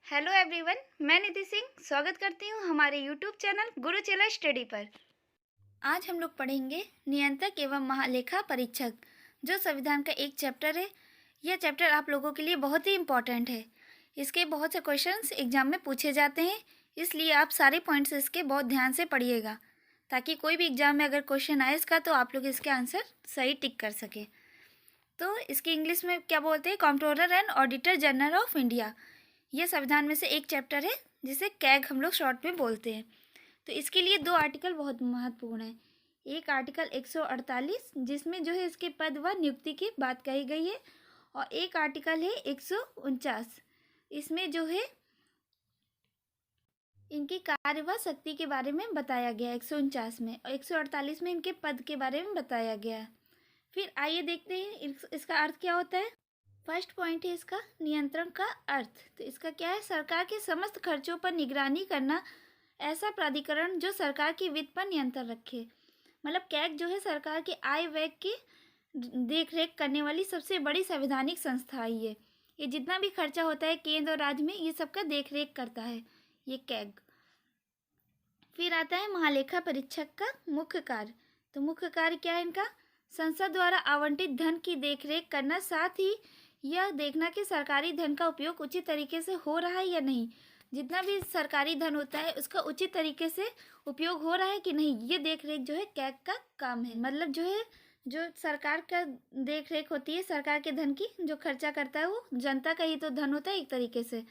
Hello everyone, मैं निधि सिंह स्वागत करती हूँ हमारे यूट्यूब चैनल गुरुचेला स्टडी पर। आज हम लोग पढ़ेंगे नियंत्रक एवं महालेखा परीक्षक, जो संविधान का एक चैप्टर है। यह चैप्टर आप लोगों के लिए बहुत ही इम्पोर्टेंट है। इसके बहुत से क्वेश्चंस एग्जाम में पूछे जाते हैं, इसलिए आप सारे पॉइंट्स इसके बहुत ध्यान से पढ़िएगा, ताकि कोई भी एग्जाम में अगर क्वेश्चन आए इसका तो आप लोग इसके आंसर सही टिक कर सके। तो इसकी इंग्लिश में क्या बोलते हैं? Controller and auditor general of India. यह संविधान में से एक चैप्टर है जिसे कैग हम लोग शॉर्ट में बोलते हैं। तो इसके लिए दो आर्टिकल बहुत महत्वपूर्ण है। एक आर्टिकल 148 जिसमें जो है इसके पद व नियुक्ति की बात कही गई है, और एक आर्टिकल है 149, इसमें जो है इनकी कार्य व शक्ति के बारे में बताया गया है 149 में, और 148 में इनके पद के बारे में बताया गया है। फिर आइए देखते हैं इसका अर्थ क्या होता है। फर्स्ट पॉइंट है इसका नियंत्रण का अर्थ। तो इसका क्या है? सरकार के समस्त खर्चों पर निगरानी करना ऐसा प्राधिकरण जो सरकार की वित्त पर नियंत्रण रखे। मतलब कैग जो है सरकार के आय व्यय की देख रेख करने वाली सबसे बड़ी संवैधानिक संस्था है। ये जितना भी खर्चा होता है केंद्र और राज्य में, ये सबका देख रेख करता है ये कैग। फिर आता है महालेखा परीक्षक का मुख्य कार्य। तो मुख्य कार्य क्या है इनका? संसद द्वारा आवंटित धन की देखरेख करना, साथ ही यह देखना कि सरकारी धन का उपयोग उचित तरीके से हो रहा है या नहीं। जितना भी सरकारी धन होता है उसका उचित तरीके से उपयोग हो रहा है कि नहीं, ये देख रेख जो है कैग का काम है। मतलब जो है जो सरकार का देख रेख होती है, सरकार के धन की जो खर्चा करता है वो जनता का ही तो धन होता है एक तरीके से,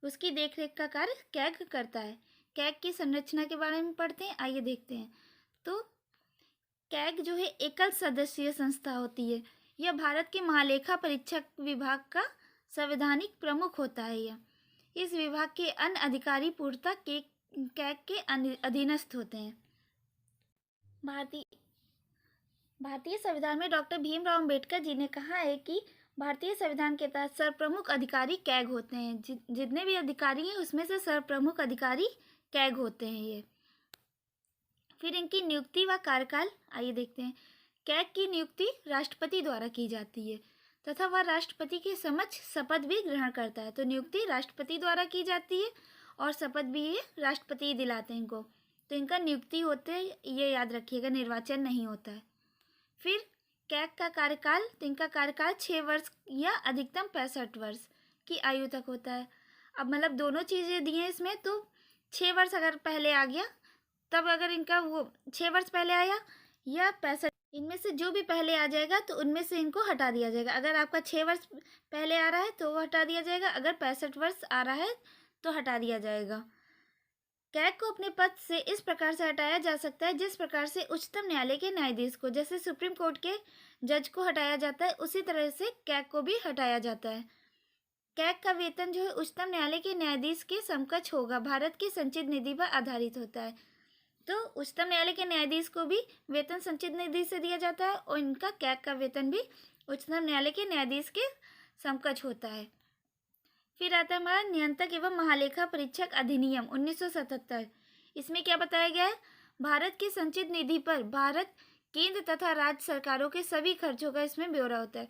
उसकी देख रेख का कार्य कैग करता है। कैग की संरचना के बारे में पढ़ते हैं, आइए देखते हैं। तो कैग जो है एकल सदस्यीय संस्था होती है। यह भारत के महालेखा परीक्षक विभाग का संवैधानिक प्रमुख होता है। यह इस विभाग के अन्य अधिकारी पूर्णतः कैग के अधीनस्थ होते हैं। भारतीय संविधान में डॉक्टर भीमराव अंबेडकर जी ने कहा है कि भारतीय संविधान के तहत सर्वप्रमुख अधिकारी कैग होते हैं। जितने भी अधिकारी हैं उसमें से सर्वप्रमुख अधिकारी कैग होते हैं ये। फिर इनकी नियुक्ति व कार्यकाल आइए देखते हैं। कैग की नियुक्ति राष्ट्रपति द्वारा की जाती है तथा वह राष्ट्रपति के समक्ष शपथ भी ग्रहण करता है। तो नियुक्ति राष्ट्रपति द्वारा की जाती है और शपथ भी ये राष्ट्रपति दिलाते हैं इनको। तो इनका नियुक्ति होते हैं, ये याद रखिएगा, निर्वाचन नहीं होता है। फिर कैग का कार्यकाल, तो इनका कार्यकाल 6 वर्ष या अधिकतम 65 वर्ष की आयु तक होता है। अब मतलब दोनों चीज़ें दी हैं इसमें, तो 6 वर्ष अगर पहले आ गया तब अगर इनका वो 6 वर्ष पहले आया या 65, इनमें से जो भी पहले आ जाएगा तो उनमें से इनको हटा दिया जाएगा। अगर आपका 6 वर्ष पहले आ रहा है तो वो हटा दिया जाएगा, अगर 65 वर्ष आ रहा है तो हटा दिया जाएगा। कैग को अपने पद से इस प्रकार से हटाया जा सकता है जिस प्रकार से उच्चतम न्यायालय के न्यायाधीश को, जैसे सुप्रीम कोर्ट के जज को हटाया जाता है, उसी तरह से कैग को भी हटाया जाता है। कैग का वेतन जो है उच्चतम न्यायालय के न्यायाधीश के समकक्ष होगा, भारत की संचित निधि पर आधारित होता है। तो उच्चतम न्यायालय के न्यायाधीश को भी वेतन संचित निधि से दिया जाता है, और इनका कैग का वेतन भी उच्चतम न्यायालय के न्यायाधीश के समकक्ष होता है। फिर आता है हमारा नियंत्रक एवं महालेखा परीक्षक अधिनियम 1977। इसमें क्या बताया गया है? भारत की संचित निधि पर भारत केंद्र तथा राज्य सरकारों के सभी खर्चों का इसमें ब्यौरा होता है।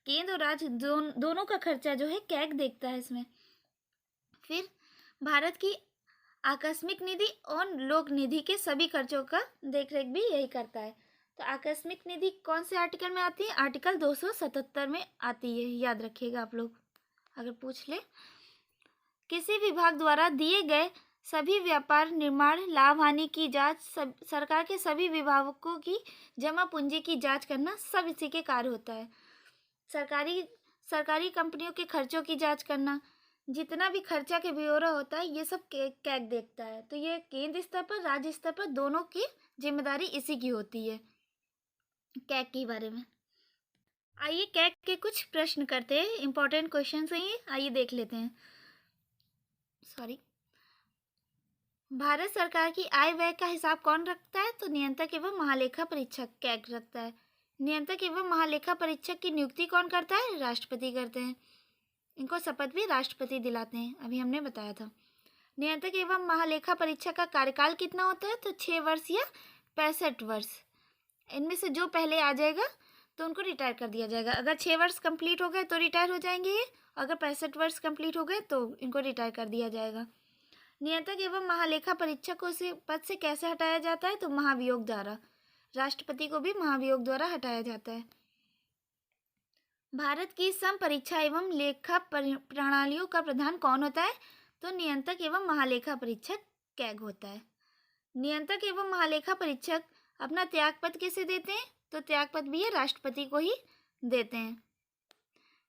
केंद्र और राज्य दोनों का खर्चा जो है कैग देखता है इसमें। फिर भारत की आकस्मिक निधि और लोक निधि के सभी खर्चों का देखरेख भी यही करता है। तो आकस्मिक निधि कौन से आर्टिकल में आती है? आर्टिकल 277 में आती है, याद रखिएगा आप लोग अगर पूछ ले। किसी विभाग द्वारा दिए गए सभी व्यापार, निर्माण, लाभ हानि की जांच, सरकार के सभी विभागों की जमा पूंजी की जांच करना सब इसी के कार्य होता है। सरकारी कंपनियों के खर्चों की जांच करना, जितना भी खर्चा के ब्यौरा होता है ये सब कैग देखता है। तो ये केंद्र स्तर पर, राज्य स्तर पर दोनों की जिम्मेदारी इसी की होती है कैग के बारे में। आइए कैग के कुछ प्रश्न करते हैं, इंपॉर्टेंट क्वेश्चन हैं ये, आइए देख लेते हैं। भारत सरकार की आय व्यय का हिसाब कौन रखता है? तो नियंत्रक एवं महालेखा परीक्षक कैग रखता है। नियंत्रक एवं महालेखा परीक्षक की नियुक्ति कौन करता है? राष्ट्रपति करते हैं। इनको शपथ भी राष्ट्रपति दिलाते हैं, अभी हमने बताया था। नियंत्रक एवं महालेखा परीक्षक का कार्यकाल कितना होता है? तो 6 वर्ष या 65 वर्ष। इनमें से जो पहले आ जाएगा तो उनको रिटायर कर दिया जाएगा। अगर 6 वर्ष कंप्लीट हो गए तो रिटायर हो जाएंगे ये, अगर 65 वर्ष कंप्लीट हो गए तो इनको रिटायर कर दिया जाएगा। नियंत्रक एवं महालेखा परीक्षक को से पद से कैसे हटाया जाता है? तो महाभियोग द्वारा। राष्ट्रपति को भी महाभियोग द्वारा हटाया जाता है। भारत की सम परीक्षा एवं लेखा प्रणालियों का प्रधान कौन होता है? तो नियंत्रक एवं महालेखा परीक्षक कैग होता है। नियंत्रक एवं महालेखा परीक्षक अपना त्यागपत्र किसे देते हैं? तो त्यागपत्र भी ये राष्ट्रपति को ही देते हैं।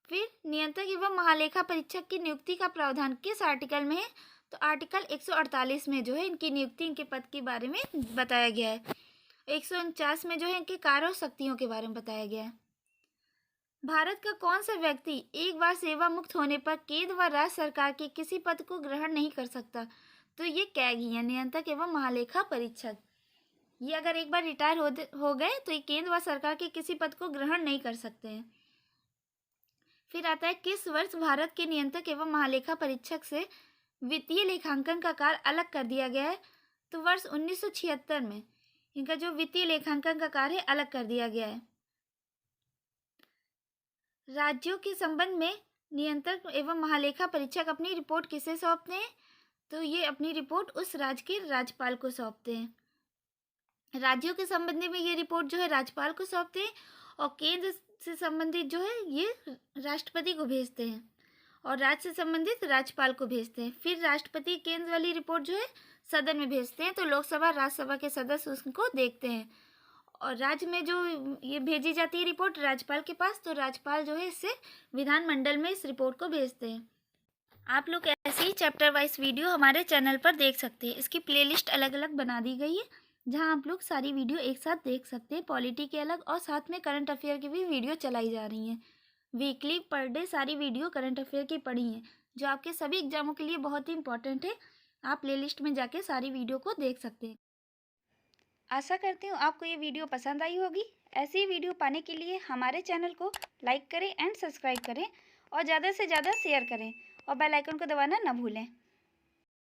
फिर नियंत्रक एवं महालेखा परीक्षक की नियुक्ति का प्रावधान किस आर्टिकल में है? तो आर्टिकल 148 में जो है इनकी नियुक्ति, इनके पद के बारे में बताया गया है। 149 में जो है इनके कार्य और शक्तियों के बारे में बताया गया है। भारत का कौन सा व्यक्ति एक बार सेवा मुक्त होने पर केंद्र व राज्य सरकार के किसी पद को ग्रहण नहीं कर सकता? तो ये कैग ही है, नियंत्रक एवं महालेखा परीक्षक। ये अगर एक बार रिटायर हो गए तो ये केंद्र व सरकार के किसी पद को ग्रहण नहीं कर सकते हैं। फिर आता है किस वर्ष भारत के नियंत्रक एवं महालेखा परीक्षक से वित्तीय लेखांकन का कार्य अलग कर दिया गया है? तो वर्ष 1976 में इनका जो वित्तीय लेखांकन का कार्य है अलग कर दिया गया है। राज्यों के संबंध में नियंत्रक एवं महालेखा परीक्षक अपनी रिपोर्ट किसे सौंपते हैं? तो ये अपनी रिपोर्ट उस राज्य के राज्यपाल को सौंपते हैं। राज्यों के संबंध में ये रिपोर्ट जो है राज्यपाल को सौंपते हैं और केंद्र से संबंधित जो है ये राष्ट्रपति को भेजते हैं और राज्य से संबंधित राज्यपाल को भेजते हैं। फिर राष्ट्रपति केंद्र वाली रिपोर्ट जो है सदन में भेजते हैं, तो लोकसभा राज्यसभा के सदस्य उसको देखते हैं और राज्य में जो ये भेजी जाती है रिपोर्ट राज्यपाल के पास, तो राज्यपाल जो है इससे विधानमंडल में इस रिपोर्ट को भेजते हैं। आप लोग ऐसे ही चैप्टर वाइज वीडियो हमारे चैनल पर देख सकते हैं। इसकी प्लेलिस्ट अलग अलग बना दी गई है जहां आप लोग सारी वीडियो एक साथ देख सकते हैं। पॉलिटी के अलग और साथ में करंट अफेयर की भी वीडियो चलाई जा रही हैं। वीकली पर डे सारी वीडियो करंट अफेयर की पड़ी हैं जो आपके सभी एग्जामों के लिए बहुत ही इंपॉर्टेंट है। आप प्लेलिस्ट में जाके सारी वीडियो को देख सकते हैं। आशा करती हूँ आपको ये वीडियो पसंद आई होगी। ऐसी ही वीडियो पाने के लिए हमारे चैनल को लाइक करें एंड सब्सक्राइब करें और ज़्यादा से ज़्यादा शेयर करें और बेल आइकन को दबाना ना भूलें।